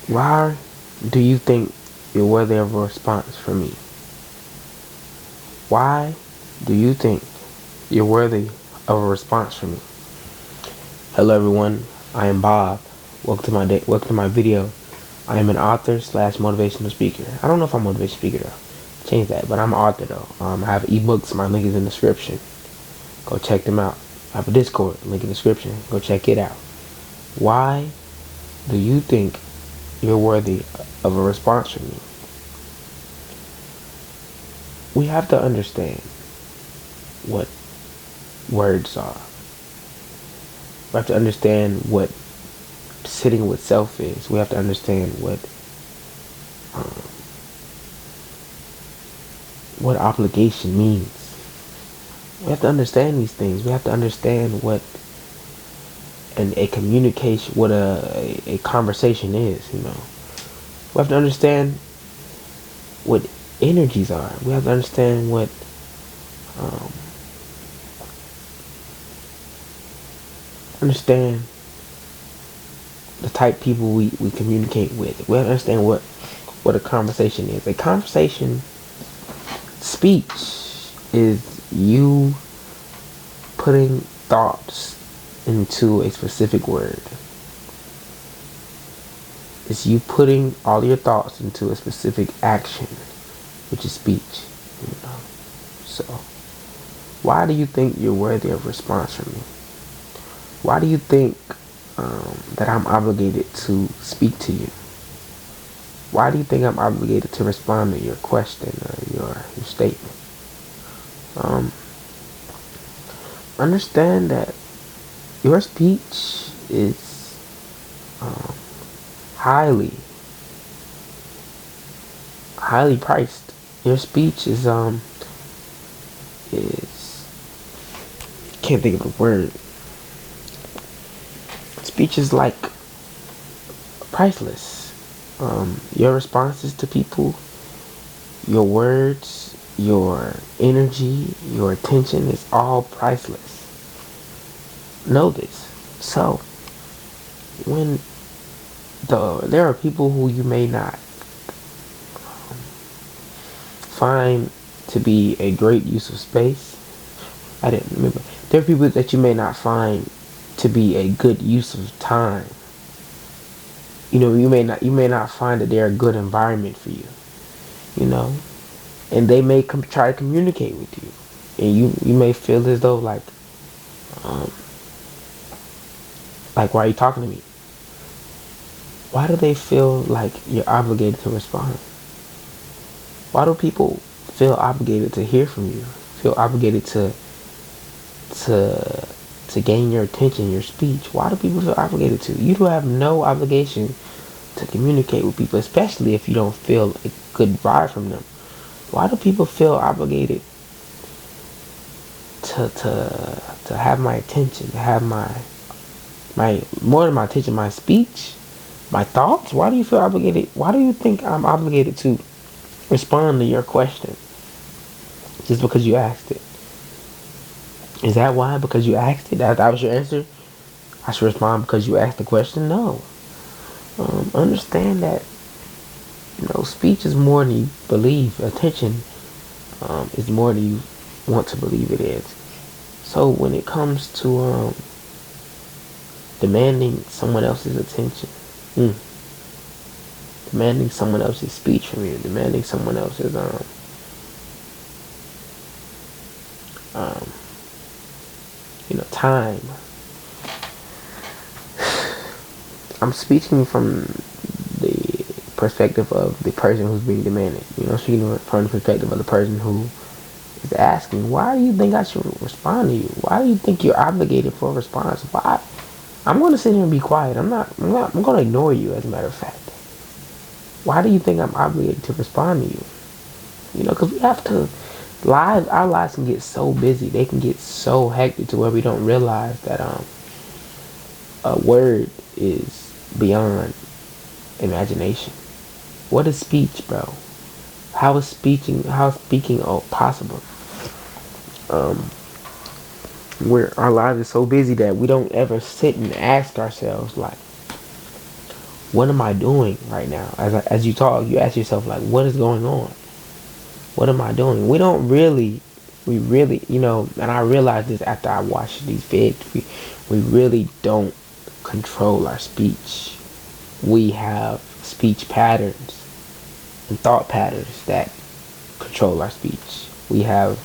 Why do you think you're worthy of a response from me? Why do you think you're worthy of a response from me? Hello everyone, I am Bob. Welcome to my welcome to my video. I am an author slash motivational speaker. I don't know if I'm a motivational speaker though. Change that, but I'm an author though. I have ebooks, my link is in the description. Go check them out. I have a Discord, link in the description. Go check it out. Why do you think you're worthy of a response from me? We have to understand what words are. We have to understand what sitting with self is. We have to understand what obligation means. We have to understand these things. We have to understand what a communication, what a conversation is. We have to understand what energies are. We have to understand what understand the type of people we communicate with. We have to understand what a conversation is. A conversation, speech, is you putting thoughts into a specific word. It's you putting all your thoughts into a specific action, which is speech. So, why do you think you're worthy of response from me? Why do you think that I'm obligated to speak to you? Why do you think I'm obligated to respond to your question or your statement? Understand that your speech is highly priced. Your speech is can't think of the word. Speech is like priceless. Your responses to people, your words, your energy, your attention is all priceless. Know this. So, when there are people who you may not find to be a great use of space. I didn't remember. There are people that you may not find to be a good use of time. You may not find that they're a good environment for you. And they may try to communicate with you, and you may feel as though like why are you talking to me? Why do they feel like you're obligated to respond? Why do people feel obligated to hear from you? Feel obligated to gain your attention, your speech? Why do people feel obligated to? You do have no obligation to communicate with people, especially if you don't feel a good vibe from them. Why do people feel obligated to have my attention, to have my more than my attention, my speech, my thoughts? Why do you feel obligated? Why do you think I'm obligated to respond to your question just because you asked it? Is that why? Because you asked it? That was your answer? I should respond because you asked the question? No. Understand that speech is more than you believe. Attention is more than you want to believe it is. So when it comes to demanding someone else's attention, demanding someone else's speech from you, demanding someone else's time. I'm speaking from the perspective of the person who's being demanded. Speaking from the perspective of the person who is asking, why do you think I should respond to you? Why do you think you're obligated for a response? Why? I'm going to sit here and be quiet. I'm going to ignore you, as a matter of fact. Why do you think I'm obligated to respond to you? Because we have to, our lives can get so busy. They can get so hectic to where we don't realize that a word is beyond imagination. What is speech, bro? How is speaking possible? Where our lives are so busy that we don't ever sit and ask ourselves, like, What am I doing right now? As you talk, you ask yourself, like, what is going on? What am I doing? We really, and I realized this after I watched these vids, we really don't control our speech. We have speech patterns and thought patterns that control our speech. We have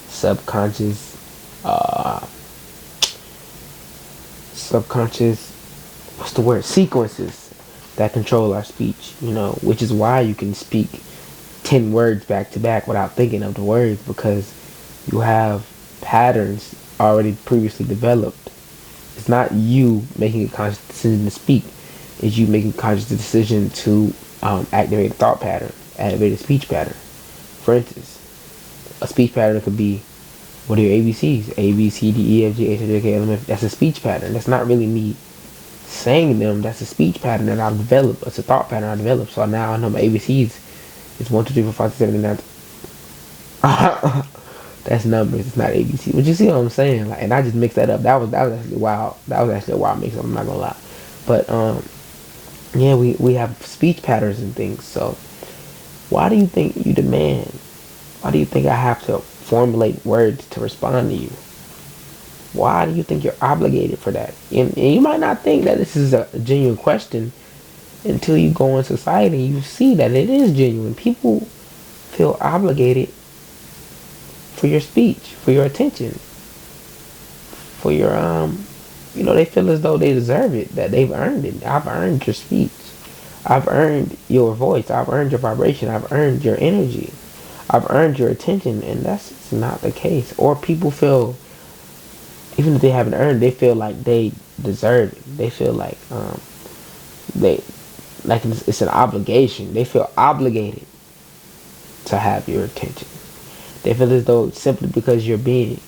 subconscious, uh, subconscious, what's the word? Sequences that control our speech, which is why you can speak 10 words back to back without thinking of the words, because you have patterns already previously developed. It's not you making a conscious decision to speak. It's you making a conscious decision to activate a thought pattern, activate a speech pattern. For instance, a speech pattern could be, what are your ABCs? A, B, C, D, E, F, G, H, I, J, K, L, M, F. That's a speech pattern. That's not really me saying them. That's a speech pattern that I've developed. It's a thought pattern I developed. So now I know my ABCs. It's 1, 2, 3, 4, 5, 6, 7, 8, 9. That's numbers. It's not ABC. But you see what I'm saying? Like, and I just mixed that up. That was actually wild. That was actually a wild mix up. I'm not gonna lie. But yeah, we have speech patterns and things. So why do you think you demand? Why do you think I have to formulate words to respond to you? Why do you think you're obligated for that? And you might not think that this is a genuine question until you go in society and you see that it is genuine. People feel obligated for your speech, for your attention, for your they feel as though they deserve it, that they've earned it. I've earned your speech. I've earned your voice. I've earned your vibration. I've earned your energy. I've earned your attention, and that's just not the case. Or people feel, even if they haven't earned, they feel like they deserve it. They feel like they like it's an obligation. They feel obligated to have your attention. They feel as though simply because you're being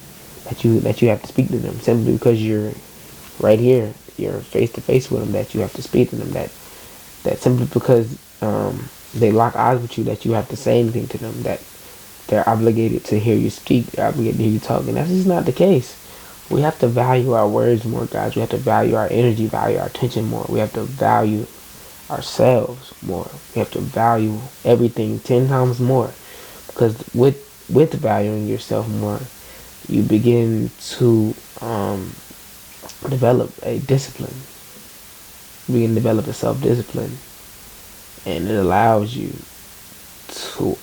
that you have to speak to them. Simply because you're right here, you're face to face with them, that you have to speak to them. That simply because they lock eyes with you, that you have to say anything to them. That they're obligated to hear you speak. They're obligated to hear you talk, and that's just not the case. We have to value our words more, guys. We have to value our energy, value our attention more. We have to value ourselves more. We have to value everything 10 times more, because with valuing yourself more, you begin to develop a discipline. You begin to develop a self-discipline, and it allows you to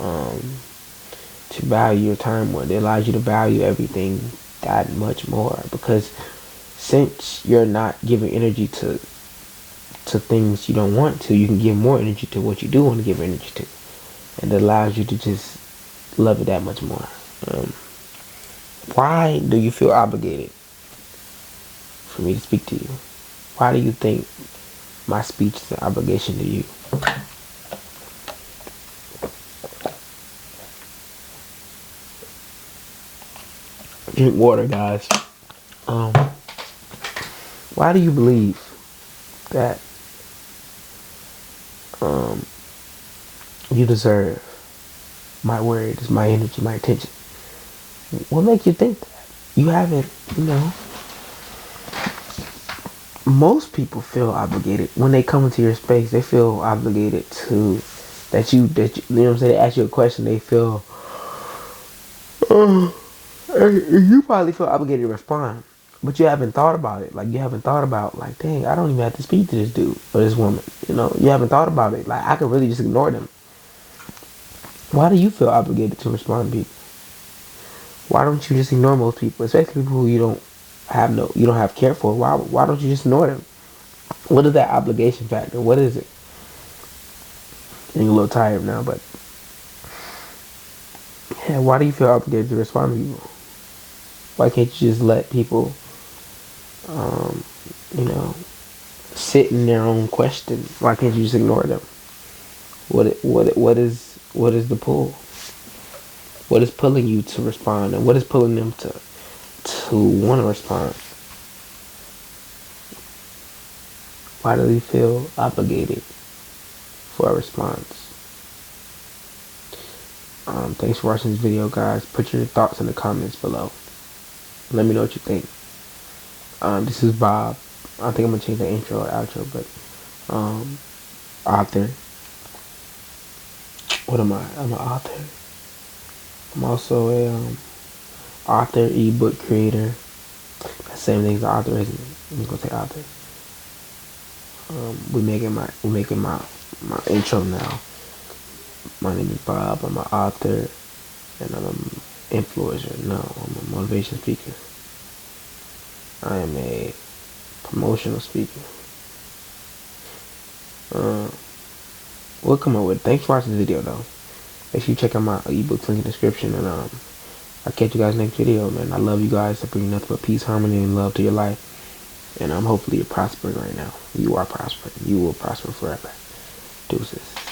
value your time more. It allows you to value everything that much more, because since you're not giving energy to things you don't want to, you can give more energy to what you do want to give energy to, and it allows you to just love it that much more. Why do you feel obligated for me to speak to you? Why do you think my speech is an obligation to you? Drink water, guys. Why do you believe that you deserve my words, my energy, my attention? What makes you think that? You haven't, most people feel obligated when they come into your space. They feel obligated to that you know what I'm saying. They ask you a question. They feel you probably feel obligated to respond, but you haven't thought about it. Like, you haven't thought about, like, dang, I don't even have to speak to this dude or this woman. You haven't thought about it. Like, I could really just ignore them. Why do you feel obligated to respond to people? Why don't you just ignore most people, especially people who you don't have care for? Why don't you just ignore them? What is that obligation factor? What is it? Getting a little tired now, but yeah, why do you feel obligated to respond to people? Why can't you just let people, sit in their own question? Why can't you just ignore them? What is the pull? What is pulling you to respond, and what is pulling them to want to respond? Why do you feel obligated for a response? Thanks for watching this video, guys. Put your thoughts in the comments below. Let me know what you think. This is Bob. I think I'm gonna change the intro or outro, but author. What am I? I'm an author. I'm also a author, ebook creator. That same thing as author, isn't it? I'm just gonna say author. We're making my intro now. My name is Bob. I'm an author, and I'm an influencer. No, I'm a motivation speaker. I am a promotional speaker. We'll come up with it. Thanks for watching this video, though. Make sure you check out my ebook link in the description, and I'll catch you guys next video, man. I love you guys. I bring nothing but peace, harmony, and love to your life. And hopefully you're prospering right now. You are prospering. You will prosper forever. Deuces.